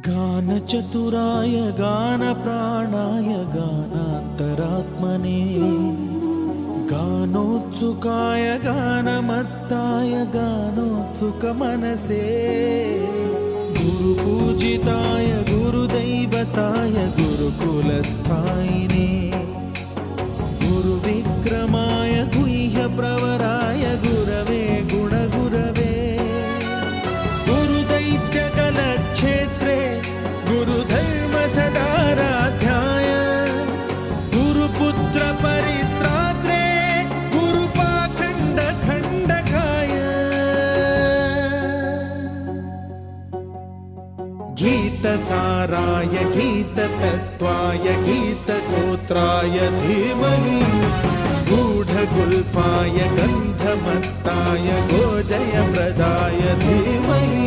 गानचतुराय गानप्राणाय गानान्तरात्मने गानोत्सुकाय गानमत्ताय गानोत्सुकमनसे गुरुपूजिताय गुरुदैवताय गुरुकुलस्थायिने गुरुविक्रमाय गुह्यप्रवराय गुरवे गुणगुरवे गुरुदैत्यकलक्षेत्रे गुरुधर्मसदाराध्याय गुरुपुत्रपरित्रात्रे गुरुपाखण्डखण्डकाय गीतसाराय गीततत्त्वाय गीतगोत्राय धीमहि गूढगुल्फाय गन्धमत्ताय गोजयप्रदाय धीमहि